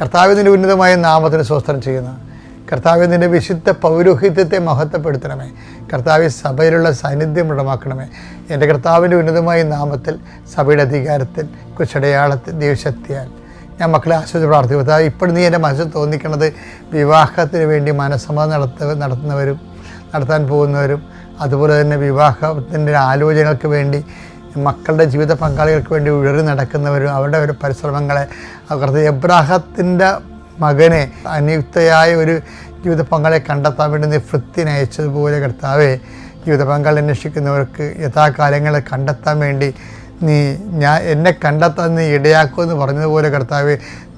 കർത്താവിൻ്റെ ഉന്നതമായ നാമത്തിന് സ്വസ്ത്രം ചെയ്യുന്നു. കർത്താവിൻ്റെ വിശുദ്ധ പൗരോഹിത്യത്തെ മഹത്വപ്പെടുത്തണമേ. കർത്താവ് സഭയിലുള്ള സാന്നിധ്യം ഉടമാക്കണമേ. എൻ്റെ കർത്താവിൻ്റെ ഉന്നതമായ നാമത്തിൽ സഭയുടെ അധികാരത്തിൽ കുശടയാളത്തിൽ ദൈവശക്തിയാൽ ഞാൻ മക്കളെ ആശ്വസിച്ച് പ്രാർത്ഥിക്കും. കർത്താവ് ഇപ്പോഴും നീ എൻ്റെ മനസ്സിൽ തോന്നിക്കണത് വിവാഹത്തിന് വേണ്ടി മനസ്സമ്മതം നടത്താൻ പോകുന്നവരും അതുപോലെ തന്നെ വിവാഹത്തിൻ്റെ ആലോചനകൾക്ക് വേണ്ടി മക്കളുടെ ജീവിത പങ്കാളികൾക്ക് വേണ്ടി ഉഴറി നടക്കുന്നവരും അവരുടെ ഒരു പരിശ്രമങ്ങളെ കർത്താവ് എബ്രാഹത്തിൻ്റെ മകനെ അനിയുക്തയായ ഒരു ജീവിത പങ്കാളിയെ കണ്ടെത്താൻ വേണ്ടി നീ ഫൃത്തിന് അയച്ചതുപോലെ കർത്താവെ ജീവിത പങ്കാളി അന്വേഷിക്കുന്നവർക്ക് യഥാകാലങ്ങളെ കണ്ടെത്താൻ വേണ്ടി എന്നെ കണ്ടെത്താൻ നീ ഇടയാക്കുമെന്ന് പറഞ്ഞതുപോലെ കർത്താവ്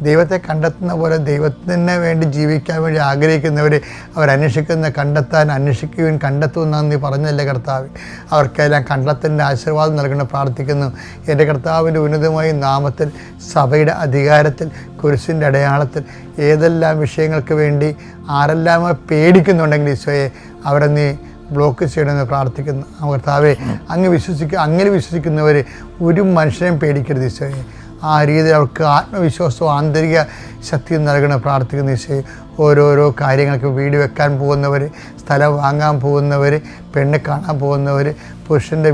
ദൈവത്തെ കണ്ടെത്തുന്ന പോലെ ദൈവത്തിന് വേണ്ടി ജീവിക്കാൻ വേണ്ടി ആഗ്രഹിക്കുന്നവർ അന്വേഷിക്കുകയും കണ്ടെത്തുമെന്നാണ് നീ പറഞ്ഞല്ലേ കർത്താവ്. അവർക്കെല്ലാം കണ്ടെത്തലിൻ്റെ ആശീർവാദം നൽകണം പ്രാർത്ഥിക്കുന്നു. എൻ്റെ കർത്താവിൻ്റെ ഉന്നതമായ നാമത്തിൽ സഭയുടെ അധികാരത്തിൽ കുരിശിൻ്റെ അടയാളത്തിൽ ഏതെല്ലാം വിഷയങ്ങൾക്ക് വേണ്ടി ആരെല്ലാം പേടിക്കുന്നുണ്ടെങ്കിൽ ഈശോയെ അവരെ നീ ബ്ലോക്ക് ചെയ്യണമെന്ന് പ്രാർത്ഥിക്കുന്നു. കർത്താവെ അങ്ങനെ വിശ്വസിക്കുന്നവർ ഒരു മനുഷ്യനെയും പേടിക്കരുത് ഈശോയെ. ആ രീതിയിൽ അവർക്ക് ആത്മവിശ്വാസവും ആന്തരിക ശക്തിയും നൽകണം പ്രാർത്ഥിക്കുന്ന ഈശോയെ. ഓരോരോ കാര്യങ്ങൾക്ക് വീട് വെക്കാൻ പോകുന്നവർ, സ്ഥലം വാങ്ങാൻ പോകുന്നവർ, പെണ്ണ് കാണാൻ പോകുന്നവർ, പുരുഷൻ്റെ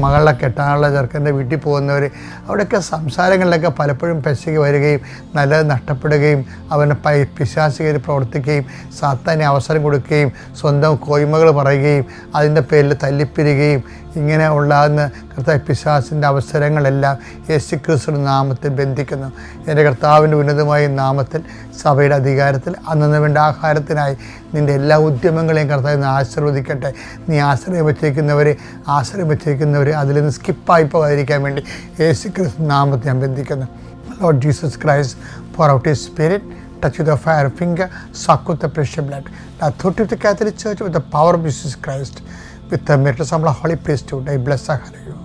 മകളുടെ കെട്ടാനുള്ള ചെറുക്കൻ്റെ വീട്ടിൽ പോകുന്നവർ, അവിടെയൊക്കെ സംസാരങ്ങളിലൊക്കെ പലപ്പോഴും പെശകി വരികയും നല്ലത് നഷ്ടപ്പെടുകയും അവനെ പിശാചികർ പ്രവർത്തിക്കുകയും സാത്താന് അവസരം കൊടുക്കുകയും സ്വന്തം കോയ്മകൾ പറയുകയും അതിൻ്റെ പേരിൽ തല്ലിപ്പിരികയും ഇങ്ങനെ ഉണ്ടാകുന്ന കർത്താവ് പിശാചിൻ്റെ അവസരങ്ങളെല്ലാം യേശുക്രിസ്തുവിന്റെ നാമത്തിൽ ബന്ധിക്കുന്നു. എൻ്റെ കർത്താവിൻ്റെ ഉന്നതമായ നാമത്തിൽ സഭയുടെ അധികാരത്തിൽ അന്നു വേണ്ട ആഹാരത്തിനായി നിൻ്റെ എല്ലാ ഉദ്യമങ്ങളെയും കർത്താവിനെ ആശീർവദിക്കട്ടെ. നീ ആശ്രയം വെച്ചിരിക്കുന്നവർ അതിൽ നിന്ന് സ്കിപ്പായി പോകാതിരിക്കാൻ വേണ്ടി യേശുക്രിസ്തു നാമത്തെ ഞാൻ ബന്ധിക്കുന്നു. Lord Jesus Christ, pour out His Spirit, touch with the fire finger, suck with the precious blood. The authority of the Catholic Church with the power of Jesus Christ, with the miracles of the Holy Priesthood, I bless you.